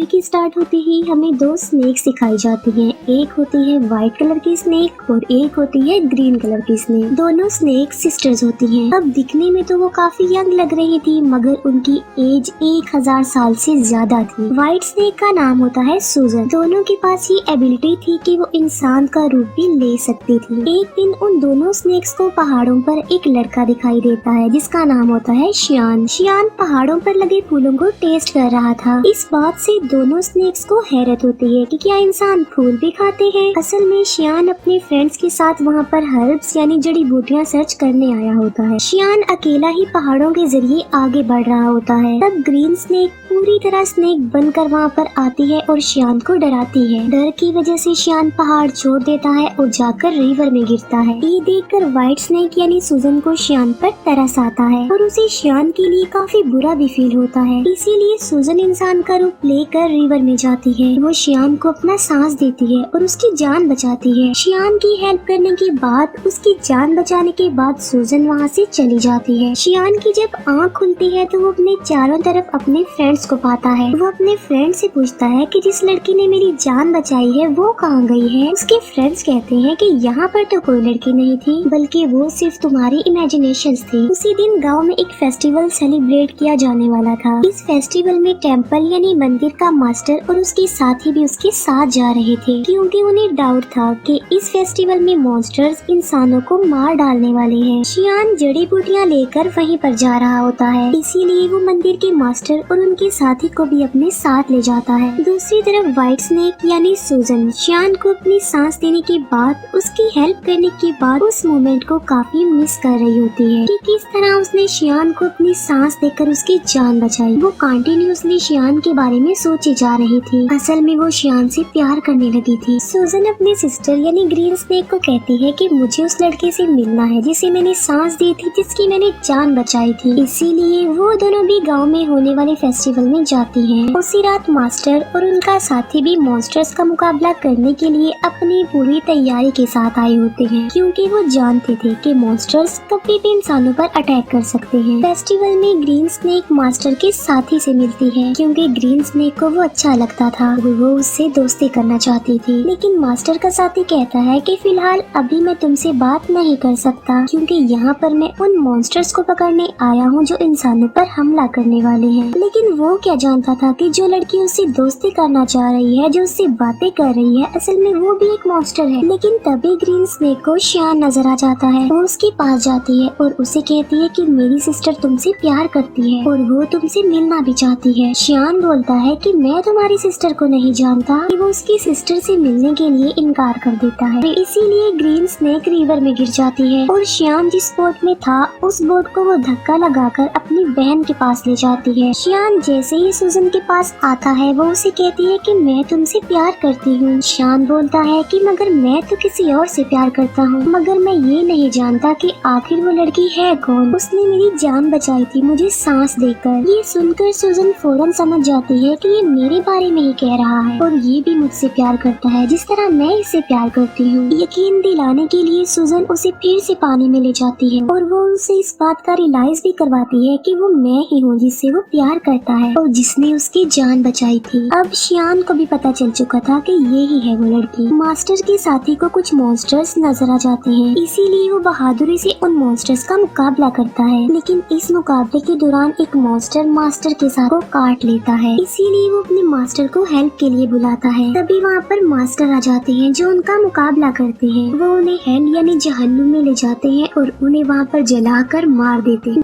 Movie की start होते ही हमें दो स्नेक्स दिखाई जाती हैं। एक होती है व्हाइट कलर की स्नेक और एक होती है ग्रीन कलर की स्नेक। दोनों स्नेक सिस्टर्स होती हैं। अब दिखने में तो वो काफी यंग लग रही थी, मगर उनकी एज 1000 साल से ज्यादा थी। व्हाइट स्नेक का नाम होता है सूजन। दोनों के पास ये एबिलिटी थी कि वो इंसान का रूप भी ले सकती थी। एक दिन उन दोनों स्नेक्स को पहाड़ों पर एक लड़का दिखाई देता है जिसका नाम होता है शियान। शियान पहाड़ों पर लगे फूलों को टेस्ट कर रहा था। इस बात से दोनों स्नेक्स को हैरत होती है कि क्या इंसान फूल भी खाते हैं। असल में शियान अपने फ्रेंड्स के साथ वहाँ पर हर्ब्स यानी जड़ी बूटियाँ सर्च करने आया होता है। शियान अकेला ही पहाड़ों के जरिए आगे बढ़ रहा होता है। तब ग्रीन स्नेक पूरी तरह स्नेक बनकर वहाँ पर आती है और शियान को डराती है। डर की वजह से शियान पहाड़ छोड़ देता है और जाकर रिवर में गिरता है। ये देखकर व्हाइट स्नेक यानी सूजन को शियान पर तरस आता है और उसे शियान के लिए काफी बुरा भी फील होता है। इसीलिए सूजन इंसान का रूप लेकर रिवर में जाती है। वो शियान को अपना सांस देती है और उसकी जान बचाती है। शियान की हेल्प करने के बाद, उसकी जान बचाने के बाद सूजन वहाँ से चली जाती है। शियान की जब आँख खुलती है तो वो अपने चारों तरफ अपने फ्रेंड्स को पाता है। वो अपने फ्रेंड से पूछता है कि जिस लड़की ने मेरी जान बचाई है वो कहाँ गई है। उसके फ्रेंड्स कहते हैं कि यहाँ पर तो कोई लड़की नहीं थी, बल्कि वो सिर्फ तुम्हारी इमेजिनेशंस थी। उसी दिन गांव में एक फेस्टिवल सेलिब्रेट किया जाने वाला था। इस फेस्टिवल में टेम्पल यानी मंदिर का मास्टर और उसके साथी भी उसके साथ जा रहे थे, क्योंकि उन्हें डाउट था कि इस फेस्टिवल में मॉन्स्टर्स इंसानों को मार डालने वाले हैं। शियान जड़ी बूटियाँ लेकर वहीं पर जा रहा होता है, इसीलिए वो मंदिर के मास्टर और उनके साथी को भी अपने साथ ले जाता है। दूसरी तरफ व्हाइट स्नेक यानी सूजन शियान को अपनी सांस देने के बाद, उसकी हेल्प करने के बाद उस मोमेंट को काफी मिस कर रही होती है कि किस तरह उसने शियान को अपनी सांस देकर उसकी जान बचाई। वो कंटिन्यूअसली शियान के बारे में सोची जा रही थी। असल में वो शियान से प्यार करने लगी थी। सूजन अपनी सिस्टर यानी ग्रीन स्नेक को कहती है कि मुझे उस लड़के से मिलना है जिसे मैंने सांस दी थी, जिसकी मैंने जान बचाई थी। इसीलिए वो दोनों भी गाँव में होने वाले फेस्टिवल में जाती हैं। उसी रात मास्टर और उनका साथी भी मॉन्स्टर्स का मुकाबला करने के लिए अपनी पूरी तैयारी के साथ आए होते हैं, क्योंकि वो जानते थे कि मॉन्स्टर्स कभी भी इंसानों पर अटैक कर सकते हैं। फेस्टिवल में ग्रीन स्नेक मास्टर के साथी से मिलती है, क्योंकि ग्रीन स्नेक को वो अच्छा लगता था। वो उससे दोस्ती करना चाहती थी, लेकिन मास्टर का साथी कहता है कि फिलहाल अभी मैं तुमसे बात नहीं कर सकता, क्योंकि यहाँ पर मैं उन मॉन्स्टर्स को पकड़ने आया हूँ जो इंसानों पर हमला करने वाले हैं। लेकिन वो क्या जानता था कि जो लड़की उससे दोस्ती करना चाह रही है, जो उससे बातें कर रही है, असल में वो भी एक मॉन्स्टर है। लेकिन तभी ग्रीन स्नेक को शियान नजर आ जाता है। वो उसके पास जाती है और उसे कहती है कि मेरी सिस्टर तुमसे प्यार करती है और वो तुमसे मिलना भी चाहती है। शियान बोलता है कि मैं तुम्हारी सिस्टर को नहीं जानता, कि वो उसकी सिस्टर से मिलने के लिए इनकार कर देता है। इसीलिए ग्रीन स्नेक रिवर में गिर जाती है और शियान जिस बोट में था उस बोट को वो धक्का लगाकर अपनी बहन के पास ले जाती है। शियान जैसे ही सूजन के पास आता है वो उसे कहती है कि मैं तुमसे प्यार करती हूँ। शियान बोलता है कि मगर मैं तो किसी और से प्यार करता हूँ, मगर मैं ये नहीं जानता कि आखिर वो लड़की है कौन। उसने मेरी जान बचाई थी मुझे सांस देकर। ये सुनकर सूजन फौरन समझ जाती है कि ये मेरे बारे में ही कह रहा है और ये भी मुझसे प्यार करता है जिस तरह मैं इसे प्यार करती हूँ। यकीन दिलाने के लिए सूजन उसे फिर से पानी में ले जाती है और वो उसे इस बात का रियलाइज भी करवाती है कि वो मैं ही हूँ जिससे वो प्यार करता है और जिसने उसकी जान बचाई थी। अब शियान को भी पता चल चुका था कि ये ही है वो लड़की। मास्टर के साथी को कुछ मॉन्स्टर्स नजर आ जाते हैं, इसीलिए वो बहादुरी से उन मॉन्स्टर्स का मुकाबला करता है। लेकिन इस मुकाबले के दौरान एक मॉन्स्टर मास्टर के साथ को काट लेता है, इसीलिए वो अपने मास्टर को हेल्प के लिए बुलाता है। तभी वहाँ पर मास्टर आ जाते हैं जो उनका मुकाबला करते हैं। वो उन्हें हेल यानी जहन्नुम में ले जाते हैं और उन्हें वहाँ पर जलाकर मार देते हैं।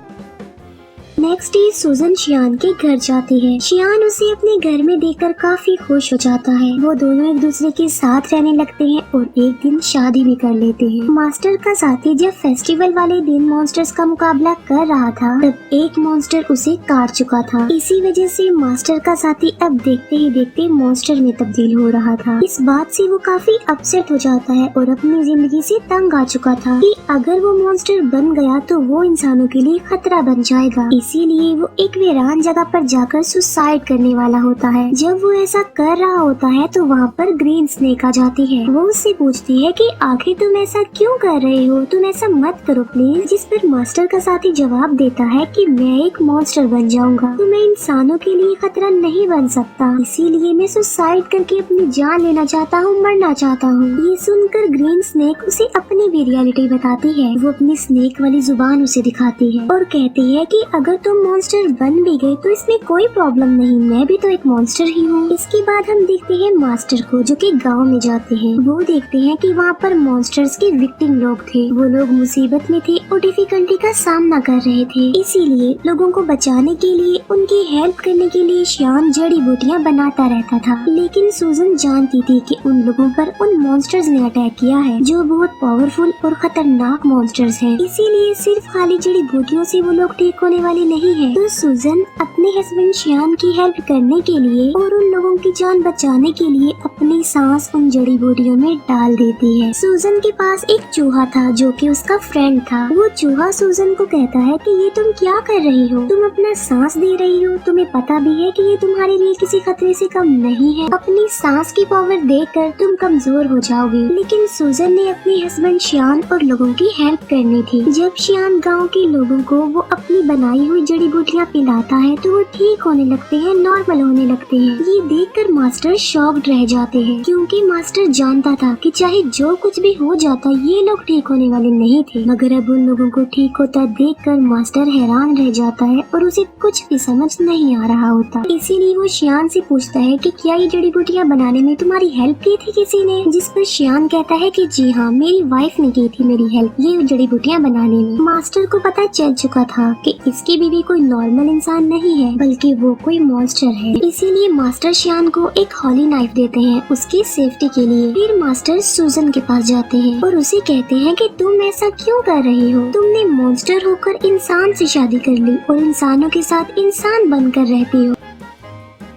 नेक्स्ट डे सूजन शियान के घर जाती है। शियान उसे अपने घर में देखकर काफी खुश हो जाता है। वो दोनों एक दूसरे के साथ रहने लगते हैं और एक दिन शादी भी कर लेते हैं। मास्टर का साथी जब फेस्टिवल वाले दिन मॉन्स्टर्स का मुकाबला कर रहा था तब एक मॉन्स्टर उसे काट चुका था। इसी वजह से मास्टर का साथी अब देखते ही देखते मॉन्स्टर में तब्दील हो रहा था। इस बात से वो काफी अपसेट हो जाता है और अपनी जिंदगी से तंग आ चुका था कि अगर वो मॉन्स्टर बन गया तो वो इंसानों के लिए खतरा बन जाएगा। इसीलिए वो एक वीरान जगह पर जाकर सुसाइड करने वाला होता है। जब वो ऐसा कर रहा होता है तो वहाँ पर ग्रीन स्नेक आ जाती है। वो उससे पूछती है कि आखिर तुम ऐसा क्यों कर रहे हो, तुम ऐसा मत करो प्लीज। जिस पर मास्टर का साथी जवाब देता है कि मैं एक मॉन्स्टर बन जाऊंगा तो मैं इंसानों के लिए खतरा नहीं बन सकता, इसीलिए मैं सुसाइड करके अपनी जान लेना चाहता हूँ, मरना चाहता हूँ। ये सुनकर ग्रीन स्नेक उसे अपनी भी रियलिटी बताती है। वो अपनी स्नेक वाली जुबान उसे दिखाती है और कहती है कि अगर तुम मॉन्स्टर बन भी गए तो इसमें कोई प्रॉब्लम नहीं, मैं भी तो एक मॉन्स्टर ही हूँ। इसके बाद हम देखते हैं मास्टर को जो कि गांव में जाते हैं। वो देखते हैं कि वहाँ पर मॉन्स्टर्स के विक्टिम लोग थे। वो लोग मुसीबत में थे और डिफिकल्टी का सामना कर रहे थे, इसीलिए लोगों को बचाने के लिए, उनकी हेल्प करने के लिए श्यान जड़ी बूटियाँ बनाता रहता था। लेकिन सूजन जानती थी कि उन लोगों पर उन मॉन्स्टर्स ने अटैक किया है जो बहुत पावरफुल और खतरनाक मॉन्स्टर्स हैं। इसीलिए सिर्फ खाली जड़ी बूटियों से वो लोग ठीक होने वाले नहीं हैं। तो सूजन अपने हस्बैंड श्यान की हेल्प करने के लिए और उन लोगों की जान बचाने के लिए अपनी सांस उन जड़ी बूटियों में डाल देती है। सूजन के पास एक चूहा था जो कि उसका फ्रेंड था। वो चूहा सूजन को कहता है कि ये तुम क्या कर रही हो, तुम अपना सांस दे रही हो, तुम्हें पता भी है कि ये तुम्हारे लिए किसी खतरे से कम नहीं है, अपनी सांस की पावर देखकर तुम कमजोर हो जाओगी। लेकिन सूजन ने अपने हस्बैंड श्यान और लोगों की हेल्प करनी थी। जब श्यान गांव के लोगों को वो अपनी बनाई हुई जड़ी बूटियाँ पिलाता है तो वो ठीक होने लगते हैं, नॉर्मल होने लगते हैं। ये देखकर मास्टर शॉक्ड रह जाते हैं क्योंकि मास्टर जानता था कि चाहे जो कुछ भी हो जाता ये लोग ठीक होने वाले नहीं थे। मगर अब उन लोगों को ठीक होता देखकर मास्टर हैरान रह जाता है और उसे कुछ भी समझ नहीं आ रहा होता। इसीलिए वो श्यान से पूछता है कि क्या ये जड़ी बूटियाँ बनाने में तुम्हारी हेल्प की थी किसी ने? जिस पर श्यान कहता है कि जी हाँ, मेरी वाइफ ने की थी मेरी हेल्प ये जड़ी बूटियाँ बनाने में। मास्टर को पता चल चुका था कि इसकी बीवी कोई नॉर्मल इंसान नहीं है बल्कि वो कोई मॉन्स्टर है। इसीलिए मास्टर श्यान को एक हॉली नाइफ देते हैं उसकी सेफ्टी के लिए। फिर मास्टर सूजन के पास जाते हैं और उसे कहते हैं कि तुम ऐसा क्यों कर रही हो, तुमने मॉन्स्टर होकर इंसान से शादी कर ली और इंसानों के साथ इंसान बनकर रहती हो।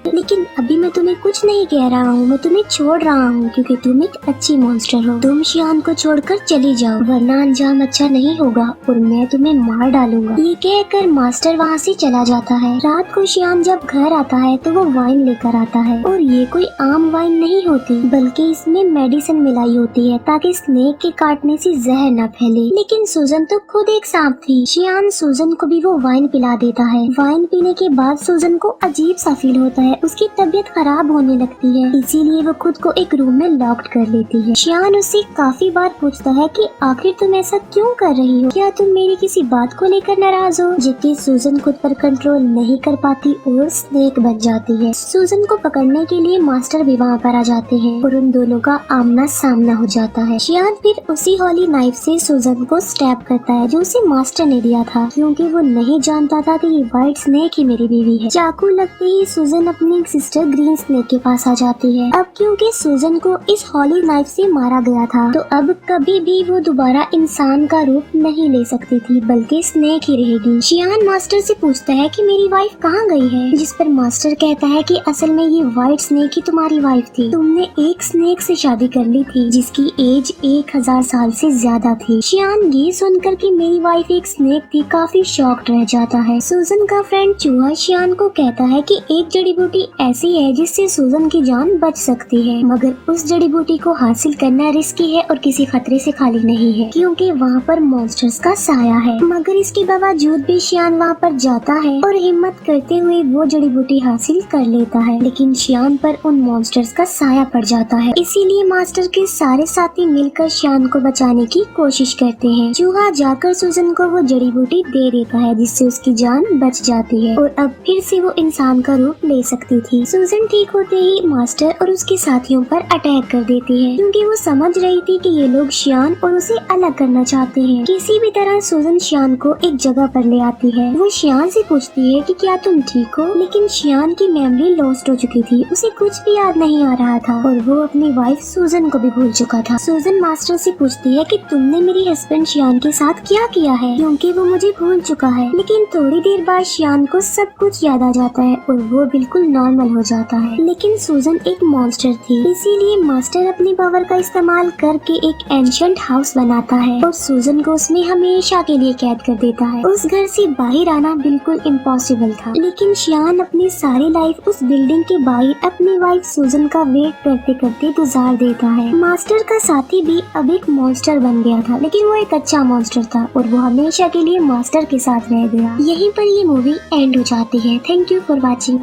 लेकिन अभी मैं तुम्हें कुछ नहीं कह रहा हूँ, मैं तुम्हें छोड़ रहा हूँ क्योंकि तुम एक अच्छी मॉन्स्टर हो। तुम श्यान को छोड़कर चली जाओ वरना अंजाम अच्छा नहीं होगा और मैं तुम्हें मार डालूंगा। ये कहकर मास्टर वहाँ से चला जाता है। रात को श्यान जब घर आता है तो वो वाइन लेकर आता है और ये कोई आम वाइन नहीं होती बल्कि इसमें मेडिसिन मिलाई होती है ताकि स्नेक के काटने से जहर न फैले। लेकिन सूजन तो खुद एक सांप थी। श्यान सूजन को भी वो वाइन पिला देता है। वाइन पीने के बाद सूजन को अजीब सा फील होता है, उसकी तबीयत खराब होने लगती है, इसीलिए वो खुद को एक रूम में लॉक्ड कर लेती है। श्यान उससे काफी बार पूछता है कि आखिर तुम ऐसा क्यों कर रही हो, क्या तुम मेरी किसी बात को लेकर नाराज हो? जबकि सूजन खुद पर कंट्रोल नहीं कर पाती और स्नेक बन जाती है। सूजन को पकड़ने के लिए मास्टर भी वहाँ पर आ जाते हैं और उन दोनों का आमना सामना हो जाता है। श्यान फिर उसी हॉली नाइफ से सूजन को स्टैब करता है जो उसे मास्टर ने दिया था क्योंकि वो नहीं जानता था कि ये व्हाइट स्नेक ही मेरी बीवी है। चाकू लगते ही सूजन अपनी सिस्टर ग्रीन स्नेक के पास आ जाती है। अब क्योंकि सूजन को इस हॉली नाइफ से मारा गया था तो अब कभी भी वो दोबारा इंसान का रूप नहीं ले सकती थी बल्कि स्नेक ही रहेगी। श्यान मास्टर से पूछता है कि मेरी वाइफ कहाँ गई है, जिस पर मास्टर कहता है कि असल में ये व्हाइट स्नेक ही तुम्हारी वाइफ थी, तुमने एक स्नेक से शादी कर ली थी जिसकी एज 1000 साल से ज्यादा थी। श्यान ये सुनकर कि मेरी वाइफ एक स्नेक थी काफी शॉक्ड रह जाता है। सूजन का फ्रेंड चूहा श्यान को कहता है कि एक जड़ी बूटी ऐसी है जिससे सूजन की जान बच सकती है मगर उस जड़ी बूटी को हासिल करना रिस्की है और किसी खतरे से खाली नहीं है क्योंकि वहाँ पर मॉन्स्टर्स का साया है। मगर इसके बावजूद भी श्यान वहाँ पर जाता है और हिम्मत करते हुए वो जड़ी बूटी हासिल कर लेता है लेकिन श्यान पर उन मॉन्स्टर्स का साया पड़ जाता है। इसीलिए मास्टर के सारे साथी मिलकर श्यान को बचाने की कोशिश करते हैं। चूहा जाकर सूजन को वो जड़ी बूटी दे देता है जिससे उसकी जान बच जाती है और अब फिर से वो इंसान का रूप ले सकती थी। सूजन ठीक होते ही मास्टर और उसके साथियों पर अटैक कर देती है क्योंकि वो समझ रही थी कि ये लोग श्यान और उसे अलग करना चाहते हैं। किसी भी तरह सूजन श्यान को एक जगह पर ले आती है। वो श्यान से पूछती है कि क्या तुम ठीक हो, लेकिन श्यान की मेमोरी लॉस्ट हो चुकी थी, उसे कुछ भी याद नहीं आ रहा था और वो अपनी वाइफ सूजन को भी भूल चुका था। सूजन मास्टर से पूछती है कि तुमने मेरे हस्बैंड श्यान के साथ क्या किया है क्योंकि वो मुझे भूल चुका है। लेकिन थोड़ी देर बाद श्यान को सब कुछ याद आ जाता है और वो बिल्कुल नॉर्मल हो जाता है। लेकिन सूजन एक मॉन्स्टर थी, इसीलिए मास्टर अपनी पावर का इस्तेमाल करके एक एंशिएंट हाउस बनाता है और सूजन को उसमें हमेशा के लिए कैद कर देता है। उस घर से बाहर आना बिल्कुल इम्पॉसिबल था, लेकिन शियान अपनी सारी लाइफ उस बिल्डिंग के बाहर अपनी वाइफ सूजन का वेट करते करते गुजार देता है। मास्टर का साथी भी अब एक मॉन्स्टर बन गया था, लेकिन वो एक अच्छा मॉन्स्टर था और वो हमेशा के लिए मास्टर के साथ रह गया। यहीं पर ये मूवी एंड हो जाती है। Thank you for watching.